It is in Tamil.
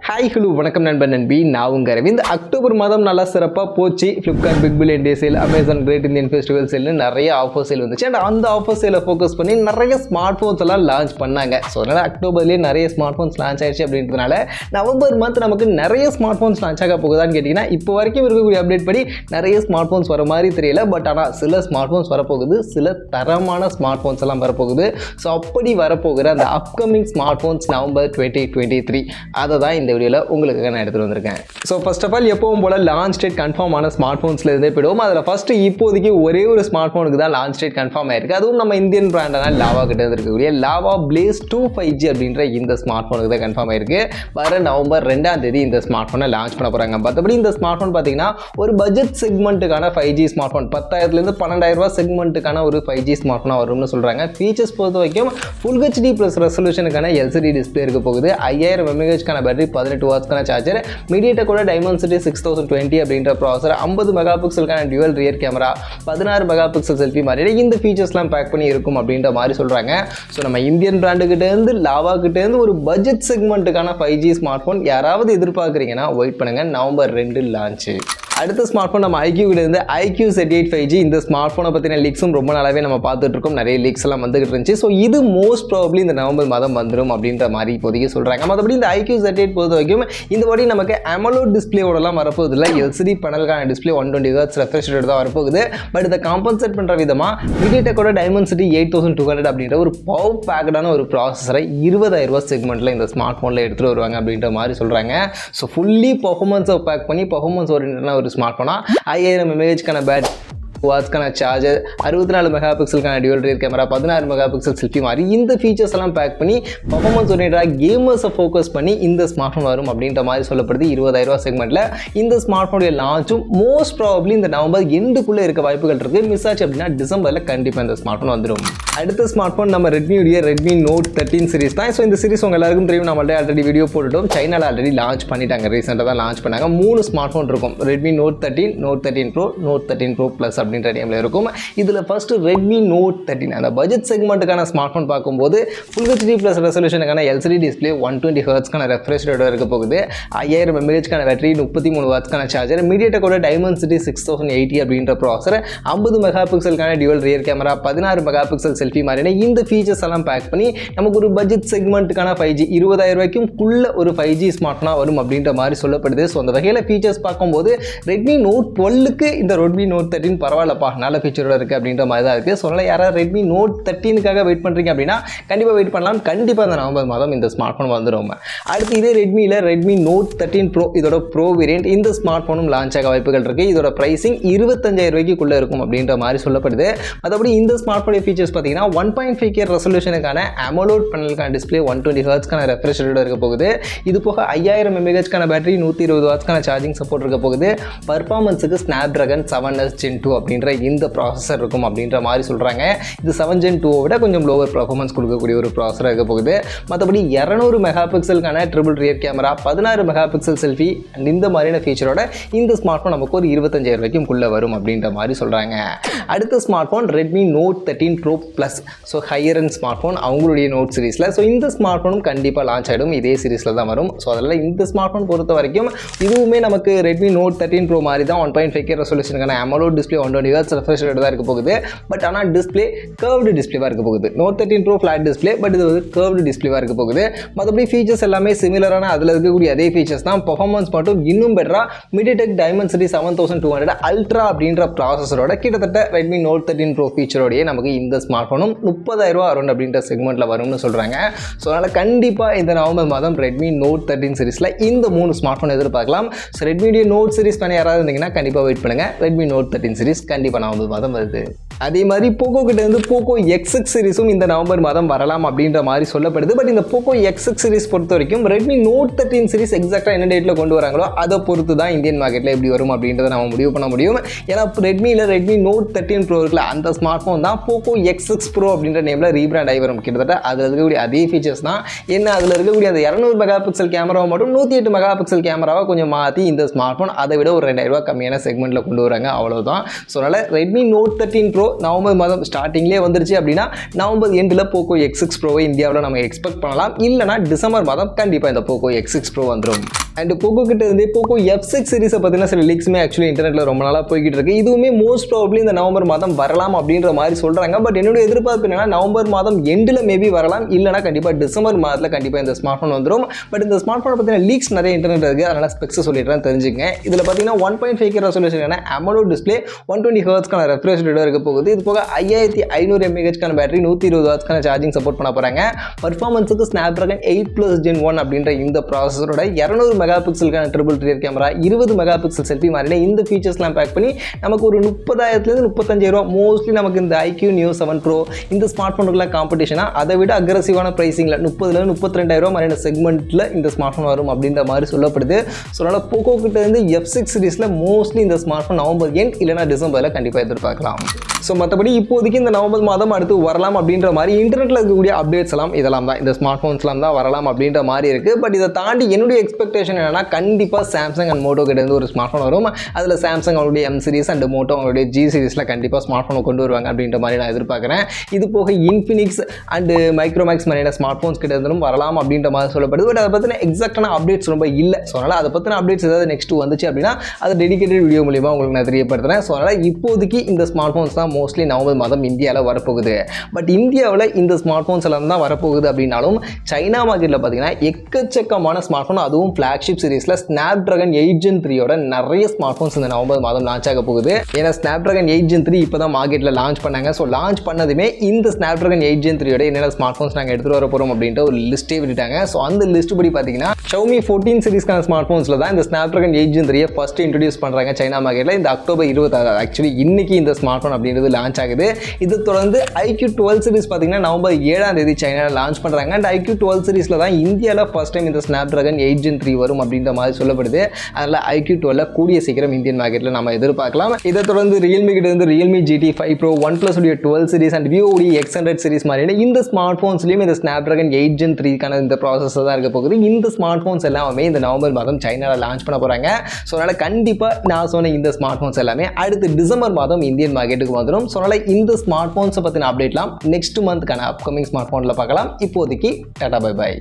ஹாய் ஹலோ வணக்கம் நண்பன் நண்பி நான் உங்கள் அரவிந்த். அக்டோபர் மாதம் நல்லா சிறப்பாக போச்சு. Flipkart big billion day sale, Amazon great Indian festival சேல்னு நிறைய ஆஃபர் சேல் வந்துச்சு. அண்ட் அந்த ஆஃபர் சேலை ஃபோக்கஸ் பண்ணி நிறைய ஸ்மார்ட் ஃபோன்ஸ் எல்லாம் லான்ச் பண்ணாங்க. ஸோ அதனால் அக்டோபர்லேயே நிறைய ஸ்மார்ட் ஃபோன்ஸ் லான்ச் ஆயிடுச்சு. அப்படின்றதுனால நவம்பர் மந்த் நமக்கு நிறைய ஸ்மார்ட் ஃபோன்ஸ் லான்ச் ஆக போகுதான்னு கேட்டிங்கன்னா இப்போ வரைக்கும் இருக்கக்கூடிய அப்டேட் படி நிறைய ஸ்மார்ட் ஃபோன்ஸ் வர மாதிரி தெரியல. பட் ஆனால் சில ஸ்மார்ட் ஃபோன்ஸ் வரப்போகுது, சில தரமான ஸ்மார்ட் ஃபோன்ஸ் எல்லாம் வரப்போகுது. ஸோ அப்படி வரப்போகிற அந்த அப்கமிங் ஸ்மார்ட் ஃபோன்ஸ் நவம்பர் 2023 அதை தான் இந்த வீடியோவில் உங்களுக்கு நான் எடுத்துகிட்டு வந்திருக்கேன். ஸோ ஃபர்ஸ்ட் ஆஃப் ஆல் எப்பவும் போல் லான்ச் டேட் கன்ஃபார்ம் ஆன ஸ்மார்ட் ஃபோன்ஸில் இருந்தே போயிடுவோம். அதில் ஃபஸ்ட்டு இப்போதைக்கு ஒரே ஒரு ஸ்மார்ட் ஃபோனுக்கு தான் லான்ச் டேட் கன்ஃபார்ம் ஆயிருக்கு. அதுவும் நம்ம இந்தியன் பிராண்டான லாவா கிட்ட இருக்கக்கூடிய லாவா பிளேஸ் 2 5G அப்படின்ற இந்த ஸ்மார்ட் ஃபோனுக்கு தான் கன்ஃபார்ம் ஆயிருக்கு. வர நவம்பர் 2ஆம் தேதி இந்த ஸ்மார்ட் ஃபோனை லான்ச் பண்ண போகிறாங்க. மற்றபடி இந்த ஸ்மார்ட் ஃபோன் பார்த்தீங்கன்னா ஒரு பட்ஜெட் செக்மெண்ட்டுக்கான 5G ஸ்மார்ட் ஃபோன், 10,000 12,000 செக்மெண்ட்டுக்கான ஒரு 5G ஸ்மார்ட் ஃபோனாக வரும்னு சொல்கிறாங்க. ஃபீச்சர்ஸ் பொறுத்த வரைக்கும் ஃபுல் ஹெச்டி ப்ளஸ் ரெசல்யூஷனுக்கான LCD டிஸ்பிளே இருக்க போகுது. 5000 mAhக்கான பேட்டரி, 18 வாட்ஸ்க்கான சார்ஜர், மீடியாடெக்கோட டைமென்சிட்டி 6020 அப்படின்ற ப்ராசர், 50 மெகாபிக்சலுக்கான dual rear camera, 16 megapixel selfie மாதிரி இந்த ஃபீச்சர்ஸ்லாம் பேக் பண்ணி இருக்கும் அப்படின்ற மாதிரி சொல்கிறாங்க. ஸோ நம்ம இந்தியன் பிராண்டுகிட்டேருந்து லாவா கிட்டேருந்து ஒரு பட்ஜெட் செக்மெண்ட்டுக்கான 5G ஸ்மார்ட் ஃபோன் யாராவது எதிர்பார்க்குறீங்கன்னா வெயிட் பண்ணுங்கள், நவம்பர் 2 லான்ச்சு. அடுத்த ஸ்மார்ட் ஃபோன் நம்ம iQoo கிட்டேருந்து iQoo Z8 5G. இந்த ஸ்மார்ட் ஃபோனை பற்றின லீக்ஸும் ரொம்ப நாளாகவே நம்ம பார்த்துட்டு இருக்கோம். நிறைய லீக்ஸ் எல்லாம் வந்துகிட்டு இருந்துச்சு. ஸோ இது மோஸ்ட் ப்ராபப்ளி இந்த நவம்பர் மாதம் வந்துடும் அப்படின்ற மாதிரி இப்போதைக்கு சொல்கிறாங்க. மற்றபடி இந்த iQoo Z8 பொறுத்த வரைக்கும் இந்த வாட்டி நமக்கு AMOLED டிஸ்பிளேயோடலாம் வரப்போகுது இல்லை, LCD பேனலுக்கான டிஸ்பிளே 120 Hz ரெஃப்ரெஷ் ரேட் தான் வரப்போகுது. பட் இதை காம்பன்சேட் பண்ணுற விதமாக மீடியாடெக்கோட டைமென்சிட்டி 8200 அப்படின்ற ஒரு பவர் பேக்கடான ஒரு ப்ராசஸரை 20,000 செக்மெண்ட்டில் இந்த ஸ்மார்ட் ஃபோனில் எடுத்துகிட்டு வருவாங்க அப்படின்ற மாதிரி சொல்கிறாங்க. ஸோ ஃபுல்லி பர்ஃபார்மன்ஸை பேக் பண்ணி பர்ஃபார்மன்ஸ் ஓரியன்டான ஒரு ஸ்மார்ட் ஃபோனா 5000 mAhக்கான பேட்டரி, வாட்ஸ்க்கான சார்ஜர், 64 மெகாபிக்சலுக்கான dual rear camera, 16 megapixel selfie மாதிரி இந்த ஃபீச்சர்ஸ் எல்லாம் பேக் பண்ணி பர்ஃபார்மன்ஸ் ஓரியன்டாக கேமர்ஸை ஃபோக்கஸ் பண்ணி இந்த ஸ்மார்ட் ஃபோன் வரும் அப்படின்ற மாதிரி சொல்லப்படுது. 20,000 செக்மெண்ட்டில் இந்த ஸ்மார்ட் ஃபோனுடைய லான்ச்சும் மோஸ்ட் ப்ராபப்ளி இந்த நவம்பர் எண்டுக்குள்ளே இருக்க வாய்ப்புகள் இருக்குது. மிஸ் ஆச்சு அப்படின்னா டிசம்பரில் கண்டிப்பாக இந்த ஸ்மார்ட் ஃபோன் வந்துடும். அடுத்த ஸ்மார்ட் ஃபோன் நம்ம ரெட்மியுடைய ரெட்மி நோட் 13 சீரிஸ் தான். ஸோ இந்த சீரிஸ் உங்கள் எல்லாருக்கும் தெரியும், நம்மள்ட்ட ஆல்ரெடி வீடியோ போட்டுட்டோம். சைனாவில் ஆல்ரெடி லான்ச் பண்ணிட்டாங்க, ரீசெண்டாக தான் லான்ச் பண்ணாங்க. 3 ஸ்மார்ட் ஃபோன் இருக்கும், Redmi note 13, note 13 pro, note 13 pro plus அப்படின்ற நேமில் இருக்கும். இதில் ஃபஸ்ட்டு ரெட்மி நோட் 13 அந்த பட்ஜெட் செக்மெண்ட்டுக்கான ஸ்மார்ட் ஃபோன் பார்க்கும்போது ஃபுல் ஹெச்டி ப்ளஸ் ரெசல்யூஷனுக்கான LCD டிஸ்பிளே, 120 Hzக்கான ரெஃப்ரெஷ் ரேட் இருக்க போகுது. 5000 mAhக்கான பேட்டரி, 33 வாட்ஸ்க்கான சார்ஜர், மீடியாடெக்கோட டைமென்சிட்டி 6080 அப்படின்ற ப்ராசர், 50 மெகாபிக்சலுக்கான dual rear camera, 16 megapixel selfie மாதிரி இந்த ஃபீச்சர்ஸ் எல்லாம் பேக் பண்ணி நமக்கு ஒரு பட்ஜெட் செக்மெண்ட்டுக்கான 5G 20,000 ரூபாய்க்குள்ள ஒரு 5G ஸ்மார்ட் ஃபோனாக வரும் அப்படின்ற மாதிரி சொல்லப்படுது. ஸோ அந்த வகையில் ஃபீச்சர்ஸ் பார்க்கும்போது ரெட்மி நோட் 12க்கு இந்த ரெட்மி நோட் 13 பரவாயில்லப்பா, நல்ல ஃபீச்சரோட இருக்குது அப்படின்ற மாதிரி தான் இருக்குது. ஸோ அதனால் யாராவது ரெட்மி நோட் 13க்காக வெயிட் பண்ணுறீங்க அப்படின்னா கண்டிப்பாக வெயிட் பண்ணலாம். கண்டிப்பாக இந்த நவம்பர் மாதம் இந்த ஸ்மார்ட் ஃபோன் வந்துடும். அடுத்து இதே ரெட்மியில் ரெட்மி நோட் 13 ப்ரோ, இதோட ப்ரோ வேரியன்ட், இந்த ஸ்மார்ட் ஃபோனும் லான்ச் ஆக வாய்ப்புகள் இருக்குது. இதோட ப்ரைஸிங் 25,000 ரூபாய்க்குள்ளே இருக்கும் அப்படின்ற மாதிரி சொல்லப்படுது. மற்றபடி இந்த ஸ்மார்ட் ஃபோனுடைய ஃபீச்சர்ஸ் பார்த்தீங்கன்னா 1.5K ரெசல்யூஷனுக்கான AMOLED பேனலுக்கான டிஸ்பிளே, 120 Hzக்கான ரெஃப்ரெஷ் ரேட் இருக்க போகுது. இது போக 5000 mAhக்கான பேட்டரி, 120 வாட்ஸ்க்கான சார்ஜிங் சப்போர்ட் இருக்க போகுது. பர்ஃபார்மன்ஸுக்கு Snapdragon 7S Gen 2 அப்படின்ற இந்த ப்ராசஸர் இருக்கும் அப்படின்ற மாதிரி சொல்கிறாங்க. இது 7 Gen 2 விட கொஞ்சம் லோவர் பர்ஃபார்மன்ஸ் கொடுக்கக்கூடிய ஒரு ப்ராசஸர் இருக்க போகுது. மற்றபடி 200 மெகாபிக்சலுக்கான triple rear camera, 16 megapixel selfie and இந்த மாதிரியான ஃபீச்சரோட இந்த ஸ்மார்ட் ஃபோன் நமக்கு ஒரு 25,000 ரூபாய்க்குள்ளே வரும் அப்படின்ற மாதிரி சொல்கிறாங்க. அடுத்த smartphone Redmi note 13 pro plus. So higher and smartphone அவங்களுடைய நோட் சீரிஸில். ஸோ இந்த ஸ்மார்ட் ஃபோனும் கண்டிப்பாக லான்ச் ஆகிடும், இதே சீரிஸில் தான் வரும். ஸோ அதனால் இந்த ஸ்மார்ட் ஃபோன் பொறுத்த வரைக்கும் இதுவுமே நமக்கு ரெட்மி நோட் 13 ப்ரோ மாதிரி தான் 1.5K ரெசல்யூஷனுக்கான AMOLED display, 120 Hz refresh rate தான் இருக்க போகுது. பட் ஆனால் டிஸ்பிளே கர்வ்டு டிஸ்பிளேவாக இருக்க போகுது. Note 13 pro flat display, but இது வந்து கர்வ்டு டிஸ்பிளேவாக இருக்க போகுது. மற்றபடி ஃபீச்சர்ஸ் எல்லாமே சிமிலரான அதில் இருக்கக்கூடிய அதே ஃபீச்சர்ஸ் தான். பர்ஃபார்மன்ஸ் மட்டும் இன்னும் பெட்டராக மீடியாடெக் டைமென்சிட்டி 7200 அல்ட்ரா அப்படின்ற ப்ராசஸரோட கிட்டத்தட்ட ரெட்மி நோட் 13 ப்ரோ ஃபீச்சரோடையே நமக்கு இந்த ஸ்மார்ட் ஃபோனும் 30,000 ரூபா அரௌண்ட் அப்படின்ற செக்மெண்ட்டில் வரும்னு சொல்கிறாங்க. ஸோ அதனால் கண்டிப்பாக இந்த நவம்பர் மாதம் ரெட்மி நோட் 13 சீரிஸில் இந்த 3 ஸ்மார்ட் ஃபோன் எதிர்பார்க்கலாம். ஸோ ரெட்மியுடைய நோட் சீரிஸ் பண்ண யாராவது இருந்தீங்கன்னா கண்டிப்பாக வெயிட் பண்ணுங்கள். ரெட்மி நோட் 13 சீரிஸ் கண்டிப்பாக நவம்பர் மாதம் வருது. அதே மாதிரி போக்கோ கிட்ட இருந்து போக்கோ X6 சீரிஸும் இந்த நவம்பர் மாதம் வரலாம் அப்படின்ற மாதிரி சொல்லப்படுது. பட் இந்த போக்கோ X6 சீரிஸ் பொறுத்த வரைக்கும் ரெட்மி நோட் 13 சீரிஸ் எக்ஸாக்டாக என்ன டேட்டில் கொண்டு வராங்களோ அதை பொறுத்து தான் இந்தியன் மார்க்கெட்டில் எப்படி வரும் அப்படின்றத நம்ம முடிவு பண்ண முடியும். ஏன்னா ரெட்மியில் ரெட்மி நோட் 13 ப்ரோ இருக்குல்ல, அந்த ஸ்மார்ட் ஃபோன் தான் போக்கோ X6 ப்ரோ அப்படின்ற நேமில் ரீபிராண்ட் ஆகி வரும். கிட்டத்தட்ட அதில் இருக்கக்கூடிய அதே ஃபீச்சர்ஸ் தான். என்ன அதில் இருக்கக்கூடிய அந்த 200 மெகாபிக்சல் கேமராவை மட்டும் 108 மெகாபிக்சல் கேமராவை கொஞ்சம் மாற்றி இந்த ஸ்மார்ட் ஃபோன் அதை விட ஒரு 2000 ரூபா கம்மியான செக்மெண்ட்டில் கொண்டு வராங்க, அவ்வளோதான். ஸோ அதனால் ரெட்மி நோட் 13 ப்ரோ நவம்பர் மாதம் ஸ்டார்டிங்லேயே வந்துருச்சு அப்படின்னா நவம்பர் எண்டில் Poco X6 Pro இந்தியாவில் நம்ம எக்ஸ்பெக்ட் பண்ணலாம். இல்லைனா டிசம்பர் மாதம் கண்டிப்பாக இந்த Poco X6 Pro வந்துடும். அண்ட் Poco கிட்ட இருந்து Poco F6 சீரிஸை பார்த்தீங்கன்னா சில லீக்ஸுமே ஆக்சுவலி இன்டர்நெட்டில் ரொம்ப நாளாக போய்கிட்டு இருக்கு. இதுவுமே மோஸ்ட் ப்ராபப்ளி இந்த நவம்பர் மாதம் வரலாம் அப்படின்ற மாதிரி சொல்கிறாங்க. பட் என்னோட எதிர்பார்ப்பு என்னன்னா நவம்பர் மாதம் எண்டில் மேபி வரலாம், இல்லைனா கண்டிப்பாக டிசம்பர் மாதத்தில் கண்டிப்பாக இந்த ஸ்மார்ட் ஃபோன் வந்துடும். பட் இந்த ஸ்மார்ட் ஃபோனை பார்த்தீங்கன்னா லீக்ஸ் நிறைய இன்டர்நெட் இருக்குது, அதனால் ஸ்பெக்ஸ் சொல்லிடுறேன் தெரிஞ்சுங்க. இதில் பார்த்தீங்கன்னா 1.5K resolution AMOLED display 120 Hz refresh rate இருக்க போகுது. இது போக 5500 mAh battery 120 Watts charging support பண்ண போகிறாங்க. பர்ஃபார்மன்ஸுக்கு Snapdragon 8+ Gen 1 அப்படின்ற இந்த ப்ராசஸரோட 200 மெகாபிக்சலுக்கான triple rear camera 20 megapixel selfie மாதிரியான இந்த ஃபீச்சர்ஸ்லாம் பேக் பண்ணி நமக்கு ஒரு 30,000 35,000 மோஸ்ட்லி நமக்கு இந்த iQoo Neo 7 Pro இந்த ஸ்மார்ட் ஃபோனுக்குலாம் காம்படிஷனாக அதை விட அக்ரெசிவான ப்ரைஸிங்கில் 30,000 மாதிரியான செக்மெண்ட்டில் இந்த ஸ்மார்ட் ஃபோன் வரும் அப்படின்ற மாதிரி சொல்லப்படுது. ஸோ அதனால் Poco கிட்ட இருந்து F6 சீரிஸில் மோஸ்ட்லி இந்த ஸ்மார்ட் ஃபோன் நவம்பர் எண்ட் இல்லைனா டிசம்பரில் கண்டிப்பாக எதிர்பார்க்கலாம். ஸோ மற்றபடி இப்போதைக்கு இந்த நவம்பர் மாதம் அடுத்து வரலாம் அப்படின்ற மாதிரி இன்டர்நெட்டில் இருக்கக்கூடிய அப்டேட்ஸ் எல்லாம் இதெல்லாம் தான், இந்த ஸ்மார்ட் ஃபோன்ஸ்லாம் தான் வரலாம் அப்படின்ற மாதிரி இருக்குது. பட் இதை தாண்டி என்னுடைய எக்ஸ்பெக்டேஷன் என்னன்னா கண்டிப்பாக சாம்சங் அண்ட் மோட்டோ கிட்ட இருந்து ஒரு ஸ்மார்ட் ஃபோன் வரும். அதில் சாம்சங் அவங்களுடைய M சீரிஸ் அண்ட் மோட்டோ அவங்களுடைய G சீரிஸில் கண்டிப்பாக ஸ்மார்ட் ஃபோனை கொண்டு வருவாங்க அப்படின்ற மாதிரி நான் எதிர்பார்க்குறேன். இது போக இன்ஃபினிக்ஸ் அண்ட் மைக்ரோமேக்ஸ் மாதிரியான ஸ்மார்ட் ஃபோன்ஸ் கிட்ட இருந்தும் வரலாம் அப்படின்ற மாதிரி சொல்லப்படுது. பட் அதை பற்றின எக்ஸாக்டான அப்டேட்ஸ் ரொம்ப இல்லை. ஸோ அதனால் அதை பற்றின அப்டேட்ஸ் ஏதாவது நெக்ஸ்ட் வந்துச்சு அப்படின்னா அதை டெடிகேட்டட் வீடியோ மூலியமாக உங்களுக்கு நான் தெரியப்படுத்துகிறேன். ஸோ அதனால் இப்போதைக்கு இந்த ஸ்மார்ட் ஃபோன்ஸ் தான் மோஸ்ட்லி நவம்பர் மாதம் இந்தியாவில் வரப்போகுது. பட் இந்தியாவில் இந்த ஸ்மார்ட் ஃபோன்ஸ் எல்லாம் தான் வரப்போகுது அப்படின்னாலும் சைனா மார்க்கெட்டில் பார்த்தீங்கன்னா எக்கச்சக்கமான ஸ்மார்ட் ஃபோன், அதுவும் ஃப்ளாக்ஷிப் சீரிஸில் Snapdragon 8 Gen 3யோட நிறைய ஸ்மார்ட் ஃபோன்ஸ் இந்த நவம்பர் மாதம் லான்ச் ஆக போகுது. ஏன்னா Snapdragon 8 Gen 3 இப்போ தான் மார்க்கெட்டில் லான்ச் பண்ணாங்க. ஸோ லான்ச் பண்ணதுமே இந்த Snapdragon 8 Gen 3யோட என்னென்ன ஸ்மார்ட் ஃபோன்ஸ் நாங்கள் எடுத்துகிட்டு வர போகிறோம் அப்படின்ற ஒரு லிஸ்ட்டே விட்டுட்டாங்க. ஸோ அந்த லிஸ்ட் படி பார்த்தீங்கன்னா Xiaomi 14 சீரிஸ்க்கான ஸ்மார்ட் ஃபோன்ஸில் தான் இந்த Snapdragon 8 Gen 3 ஃபர்ஸ்ட் இன்ட்ரடியூஸ் பண்ணுறாங்க சைனா மார்க்கெட்டில். இந்த அக்டோபர் 26 ஆக்சுவலி இன்னைக்கு இந்த ஸ்மார்ட் ஃபோன் அப்படின்றது லான்ச் ஆகுது. இது தொடர்ந்து iQoo 12 சீரிஸ் பார்த்தீங்கன்னா நவம்பர் 7 சைனாவில் லான்ச் பண்ணுறாங்க. அண்ட் iQoo 12 சீரிஸில் தான் இந்தியாவில் ஃபர்ஸ்ட் டைம் இந்த Snapdragon 8 Gen 3 வரும் அப்படின்ற மாதிரி சொல்லப்படுது. அதனால் iQoo 12 கூடிய சீக்கிரம் இந்தியன் மார்க்கெட்டில் நம்ம எதிர்பார்க்கலாம். இதை தொடர்ந்து ரியல்மி கிட்ட இருந்து Realme GT 5 Pro, OnePlus உடைய 12 சீரிஸ் அண்ட் Vivo உடைய X100 சீரிஸ் மாதிரியான இந்த ஸ்மார்ட் ஃபோன்ஸ்லையும் இந்த Snapdragon 8 Gen 3க்கான இந்த ப்ராசஸர் தான் இருக்க போகுது. இந்த ஸ்மார்ட் ஃபோன்ஸ் எல்லாமே இந்த நவம்பர் மாதம் சைனாவில் லான்ச் பண்ண போகிறாங்க. ஸோ அதனால் கண்டிப்பாக நான் சொன்ன இந்த ஸ்மார்ட் ஃபோன்ஸ் எல்லாமே அடுத்து டிசம்பர் மாதம் இந்தியன் மார்க்கெட்டுக்கு வந்துடும். ஸோ அதனால் இந்த ஸ்மார்ட் ஃபோன்ஸை பற்றின அப்டேட்லாம் நெக்ஸ்ட் மந்த்க்கான அப்கமிங் ஸ்மார்ட் ஃபோனில் பார்க்கலாம். இப்போதைக்கு டாடா பை பை.